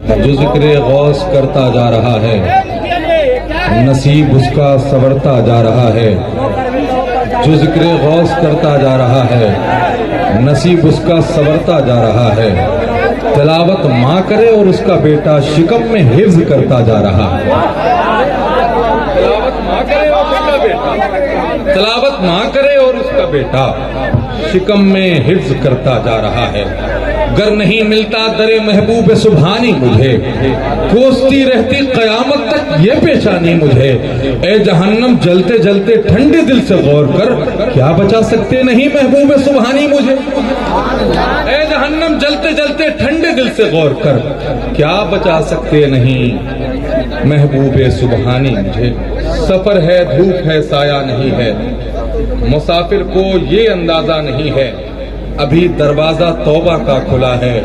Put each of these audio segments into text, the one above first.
جو ذکر غوث کرتا جا رہا ہے نصیب اس کا سنورتا جا رہا ہے، جو ذکر غوث کرتا جا رہا ہے نصیب اس کا سنورتا جا رہا ہے، تلاوت ماں کرے اور اس کا بیٹا شکم میں حفظ کرتا جا رہا ہے، تلاوت ماں کرے اور اس کا بیٹا شکم میں حفظ کرتا جا رہا ہے، گر نہیں ملتا در محبوب سبحانی مجھے، کوستی رہتی قیامت تک یہ پیشانی مجھے، اے جہنم جلتے جلتے ٹھنڈے دل سے غور کر، کیا بچا سکتے نہیں محبوب سبحانی مجھے، اے جہنم جلتے جلتے ٹھنڈے دل سے غور کر، کیا بچا سکتے نہیں محبوب سبحانی مجھے، سفر ہے دھوپ ہے سایہ نہیں ہے، مسافر کو یہ اندازہ نہیں ہے، ابھی دروازہ توبہ کا کھلا ہے،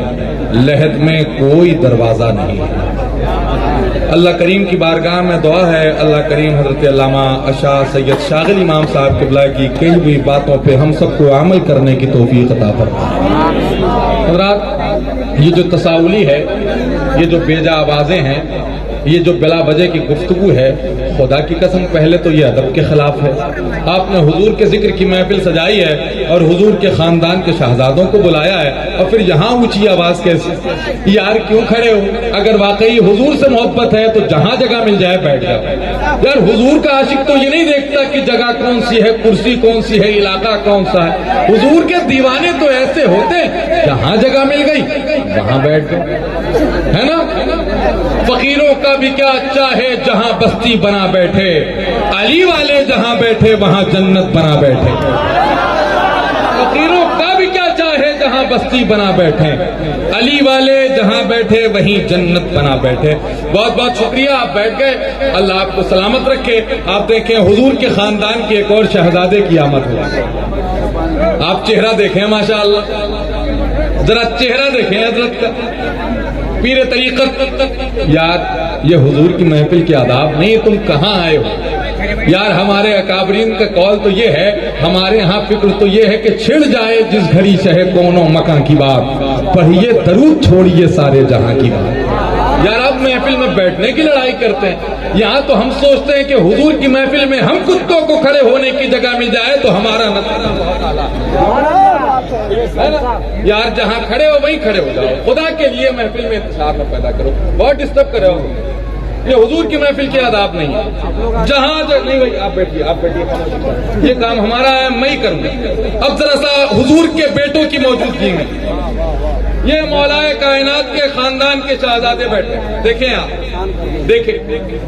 لحد میں کوئی دروازہ نہیں ہے۔ اللہ کریم کی بارگاہ میں دعا ہے، اللہ کریم حضرت علامہ اشاع سید شاغل امام صاحب قبلہ کی کہی ہوئی باتوں پہ ہم سب کو عمل کرنے کی توفیق عطا فرمائے۔ حضرات، یہ جو تساؤلی ہے، یہ جو بیجا آوازیں ہیں، یہ جو بلا وجہ کی گفتگو ہے، خدا کی قسم پہلے تو یہ ادب کے خلاف ہے۔ آپ نے حضور کے ذکر کی محفل سجائی ہے اور حضور کے خاندان کے شہزادوں کو بلایا ہے، اور پھر یہاں اونچی آواز کیسے؟ یار کیوں کھڑے ہو؟ اگر واقعی حضور سے محبت ہے تو جہاں جگہ مل جائے بیٹھ جاؤ۔ یار حضور کا عاشق تو یہ نہیں دیکھتا کہ جگہ کون سی ہے، کرسی کون سی ہے، علاقہ کون سا ہے۔ حضور کے دیوانے تو ایسے ہوتے جہاں جگہ مل گئی وہاں بیٹھ گئے، ہے نا؟ فقیروں کا بھی کیا اچھا ہے جہاں بستی بنا بیٹھے، علی والے جہاں بیٹھے وہاں جنت بنا بیٹھے۔ فقیروں کا بھی کیا چاہے جہاں بستی بنا بیٹھے، علی والے جہاں بیٹھے وہیں جنت بنا بیٹھے۔ بہت بہت شکریہ، آپ بیٹھ گئے، اللہ آپ کو سلامت رکھے۔ آپ دیکھیں حضور کے خاندان کے ایک اور شہزادے کی آمد ہوا، آپ چہرہ دیکھیں ماشاءاللہ، ذرا چہرہ دیکھیں حضرت کا، پیر طریقت۔ یار یہ حضور کی محفل کے آداب نہیں، تم کہاں آئے ہو؟ یار ہمارے اکابرین کا قول تو یہ ہے، ہمارے ہاں فکر تو یہ ہے کہ چھڑ جائے جس گھڑی شہ کونوں مکان کی بات، پڑھیے درود چھوڑیے سارے جہاں کی بات۔ یار اب محفل میں بیٹھنے کی لڑائی کرتے ہیں، یہاں تو ہم سوچتے ہیں کہ حضور کی محفل میں ہم کتوں کو کھڑے ہونے کی جگہ مل جائے تو ہمارا یار جہاں کھڑے ہو وہیں کھڑے ہو جاؤ، خدا کے لیے محفل میں انتشار نہ پیدا کرو، بہت ڈسٹرب کر رہے ہو۔ یہ حضور کی محفل کے آداب نہیں ہے، جہاں نہیں بھائی آپ بیٹھیے، آپ بیٹھیے، یہ کام ہمارا ہے، میں ہی کروں گا۔ اب ذرا سا حضور کے بیٹوں کی موجودگی میں یہ مولا کائنات کے خاندان کے شہزادے بیٹھے، دیکھیں آپ، دیکھیں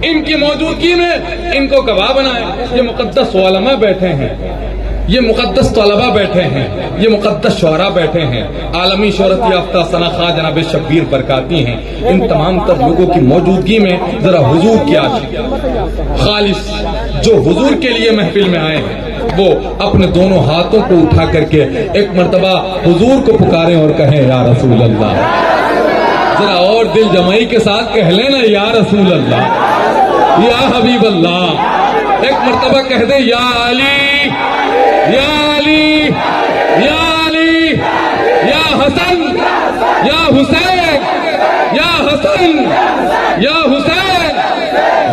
ان کی موجودگی میں ان کو گواہ بنائیں۔ یہ مقدس علماء بیٹھے ہیں، یہ مقدس طلباء بیٹھے ہیں، یہ مقدس شعراء بیٹھے ہیں، عالمی شہرت یافتہ ثناءخواہ جناب شبیر برکاتی ہیں، ان تمام تر لوگوں کی موجودگی میں ذرا حضور کی عاشق خالص جو حضور کے لیے محفل میں آئے ہیں وہ اپنے دونوں ہاتھوں کو اٹھا کر کے ایک مرتبہ حضور کو پکاریں اور کہیں یا رسول اللہ، ذرا اور دل جمعی کے ساتھ کہہ لینا یا رسول اللہ، یا حبیب اللہ، ایک مرتبہ کہہ دیں یا علی، یا علی، یا علی، یا حسن، یا حسین، یا حسن، یا حسین۔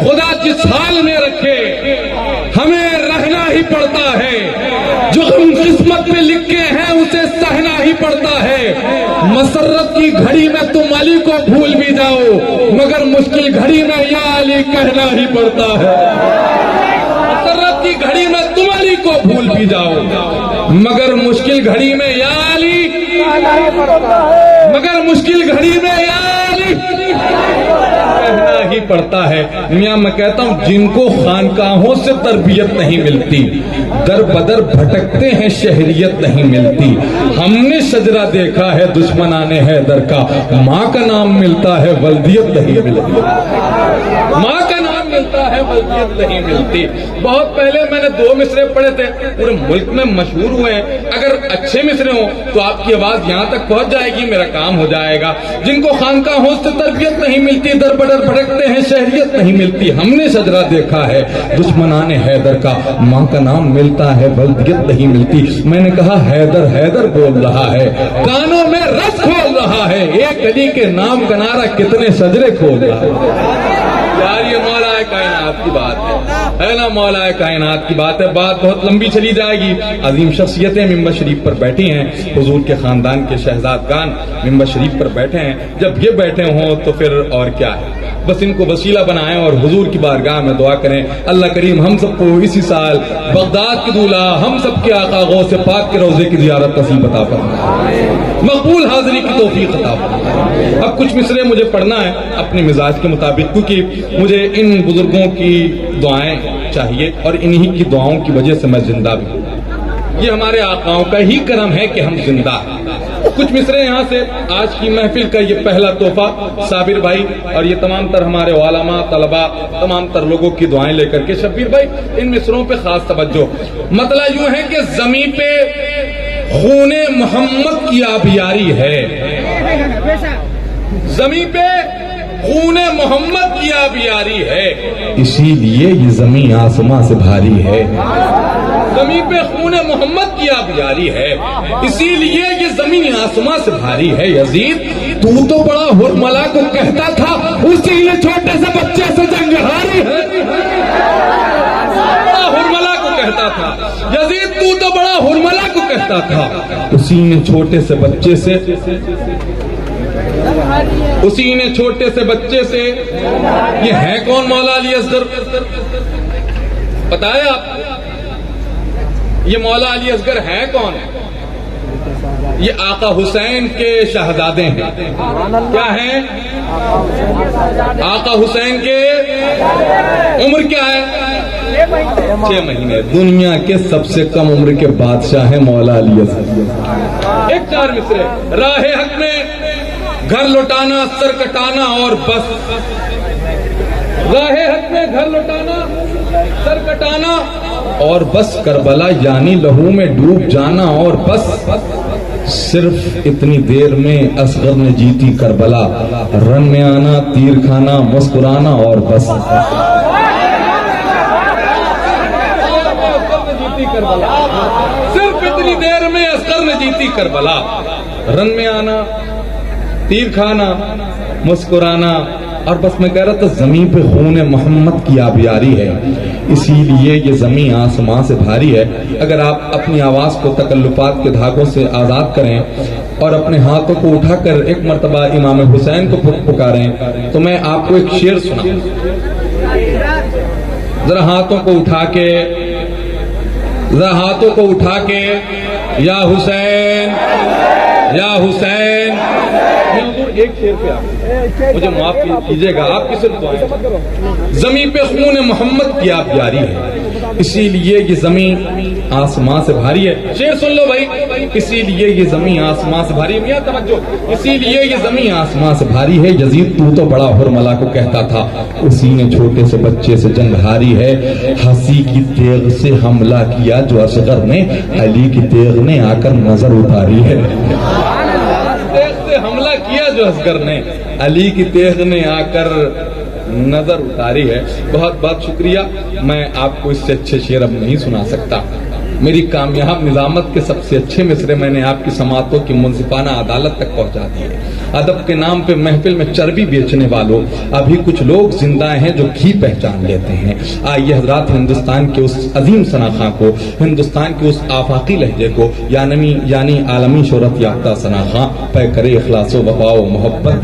خدا جس حال میں رکھے ہمیں رہنا ہی پڑتا ہے، جو ہم قسمت میں لکھے ہیں اسے سہنا ہی پڑتا ہے۔ مسرت کی گھڑی میں تم علی کو بھول بھی جاؤ مگر مشکل گھڑی میں یا علی کہنا ہی پڑتا ہے۔ مسرت کی گھڑی میں تم علی کو بھول بھی جاؤ مگر مشکل گھڑی میں یا علی، مگر مشکل گھڑی میں یا علی کہنا ہی پڑتا ہے۔ میاں میں کہتا ہوں جن کو خانقاہوں سے تربیت نہیں ملتی در بدر بھٹکتے ہیں، شہریت نہیں ملتی۔ ہم نے شجرہ دیکھا ہے دشمنان حیدر کا، ماں کا نام ملتا ہے ولدیت نہیں ملتی، ماں کا نام ملتا ملتا ہے مزید نہیں ملتی. بہت پہلے میں نے 2 مصرے پڑھے تھے, پورے ملک میں مشہور ہوئے ہیں. اگر اچھے مصرے ہوں تو آپ کی آواز یہاں تک پہنچ جائے گی, میرا کام ہو جائے گا. جن کو خانقاہوں سے تربیت نہیں ملتی, در بدر بھٹکتے ہیں, شہریت نہیں ملتی. ہم نے شجرا دیکھا ہے دشمنان حیدر کا, ماں کا نام ملتا ہے بلدیت نہیں ملتی. میں نے کہا حیدر حیدر بول رہا ہے, کانوں میں رس کھول رہا ہے, ایک علی کے نام کا نعرہ کتنے شجرے کھول رہا ہے. یار یہ مولا کائنات کی بات ہے نا, مولا کائنات کی بات ہے. بات بہت لمبی چلی جائے گی. عظیم شخصیتیں ممبر شریف پر بیٹھی ہیں, حضور کے خاندان کے شہزادگان ممبر شریف پر بیٹھے ہیں. جب یہ بیٹھے ہوں تو پھر اور کیا ہے, بس ان کو وسیلہ بنائیں اور حضور کی بارگاہ میں دعا کریں. اللہ کریم ہم سب کو اسی سال بغداد کی دولہ, ہم سب کے آقا غوث پاک کے روضے کی زیارت نصیب عطا فرمائے, مقبول حاضری کی توفیق عطا فرمائے. اب کچھ مصرے مجھے پڑھنا ہے اپنے مزاج کے مطابق, کیونکہ مجھے ان بزرگوں کی دعائیں چاہیے اور انہی کی دعاؤں کی وجہ سے میں زندہ بھی ہوں. یہ ہمارے آقاؤں کا ہی کرم ہے کہ ہم زندہ ہیں. کچھ مصرے یہاں سے آج کی محفل کا یہ پہلا تحفہ صابر بھائی اور یہ تمام تر ہمارے علماء, طلباء, تمام تر لوگوں کی دعائیں لے کر کے. شبیر بھائی ان مصروں پہ خاص توجہ. مطلب یوں ہے کہ زمین پہ خون محمد کی آبیاری ہے, زمین پہ خون محمد کی آبیاری ہے, اسی لیے یہ زمین آسماں سے بھاری ہے. زمین پہ خون محمد کی آبیاری ہے, اسی لیے یہ زمین آسماں سے بھاری ہے. یزید تو بڑا ہرملا کو کہتا تھا, اسی لیے چھوٹے سے بچے سے جنگ ہاری ہے. بڑا ہرملا کو کہتا تھا یزید, تو بڑا ہرملا کو کہتا تھا, اسی نے چھوٹے سے بچے سے, اسی نے چھوٹے سے بچے سے. یہ ہے کون مولا علی اصغر؟ پتا ہے آپ یہ مولا علی اصغر ہیں کون؟ یہ آقا حسین کے شہزادے ہیں. کیا ہیں؟ آقا حسین کے عمر کیا ہے؟ 6 مہینے. دنیا کے سب سے کم عمر کے بادشاہ ہیں مولا علی اصغر. ایک 4 مصرے. راہ حق میں گھر لوٹانا, سر کٹانا اور بس. راہ حق میں گھر لوٹانا, سر کٹانا اور بس. کربلا یعنی لہو میں ڈوب جانا اور بس. صرف اتنی دیر میں اصغر نے جیتی کربلا, رن میں آنا, تیر کھانا, مسکرانا اور بس. صرف اتنی دیر میں اصغر نے جیتی کربلا, رن میں آنا, تیر کھانا, مسکرانا اور بس. میں کہہ رہا تھا زمین پہ خون محمد کی آبیاری ہے, اسی لیے یہ زمین آسمان سے بھاری ہے. اگر آپ اپنی آواز کو تکلفات کے دھاگوں سے آزاد کریں اور اپنے ہاتھوں کو اٹھا کر ایک مرتبہ امام حسین کو پکاریں تو میں آپ کو ایک شعر سناؤں. ذرا ہاتھوں کو اٹھا کے, ذرا ہاتھوں کو اٹھا کے, یا حسین یا حسین. ایک شعر پہ آپ مجھے معاف کیجیے گا, آپ کی صرف دعائیں. زمین پہ خون محمد کی آبیاری ہے, اسی لیے یہ زمین آسمان سے بھاری ہے. شعر سن لو بھائی. اسی لیے یہ زمین آسمان سے بھاری ہے. میاں توجہ. اسی لیے یہ زمین آسمان سے بھاری ہے. یزید تو بڑا ہرملا کو کہتا تھا, اسی نے چھوٹے سے بچے سے جنگ ہاری ہے. ہنسی کی تیغ سے حملہ کیا جو اصغر نے, علی کی تیغ نے آ کر نظر اتاری ہے. حملہ کیا جو اصغر نے, علی کی تیغ نے آ کر نظر اتاری ہے. بہت بہت شکریہ. میں آپ کو اس سے اچھے شعر اب نہیں سنا سکتا. میری کامیاب نظامت کے سب سے اچھے مصرے میں نے آپ کی سماعتوں کی منصفانہ عدالت تک پہنچا دی ہے. ادب کے نام پہ محفل میں چربی بیچنے والوں, ابھی کچھ لوگ زندہ ہیں جو گھی پہچان لیتے ہیں. آئیے حضرات, ہندوستان کے اس عظیم ثناخواں کو, ہندوستان کے اس آفاقی لہجے کو, یعنی عالمی شہرت یافتہ ثناخواں پے کرے اخلاص و وفا و محبت,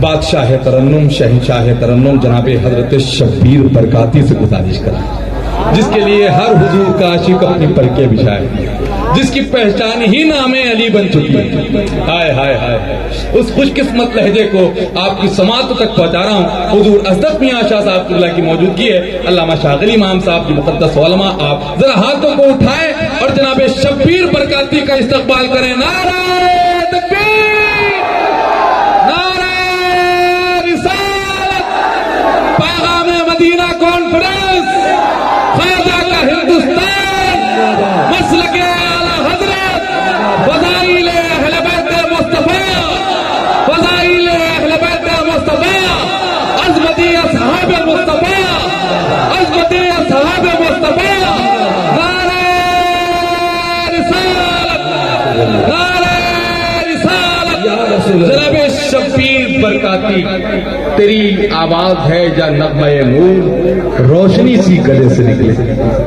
بادشاہ ترنم, شہنشاہ ترنم جناب حضرت شبیر برکاتی سے گزارش کریں, جس کے لیے ہر حضور کا عاشق اپنی پلکیں بچھائے, جس کی پہچان ہی نام علی بن چکی ہے. ہائے ہائے ہائے, اس خوش قسمت لہجے کو آپ کی سماعتوں تک پہنچا رہا ہوں. حضور ازدق میاں شاہ صاحب اللہ کی موجودگی ہے, علامہ شاغلی امام صاحب کی مقدس علماء, آپ ذرا ہاتھوں کو اٹھائیں اور جناب شبیر برکاتی کا استقبال کریں. نعرہ تکبیر, نعرہ رسالت, پیغام مدینہ کو اصحاب مصطفیٰ، نعرہ رسالت، نعرہ رسالت۔ جناب شبیر برکاتی، تیری آواز ہے یا نغمہ نور، روشنی سی گلے سے نکلے۔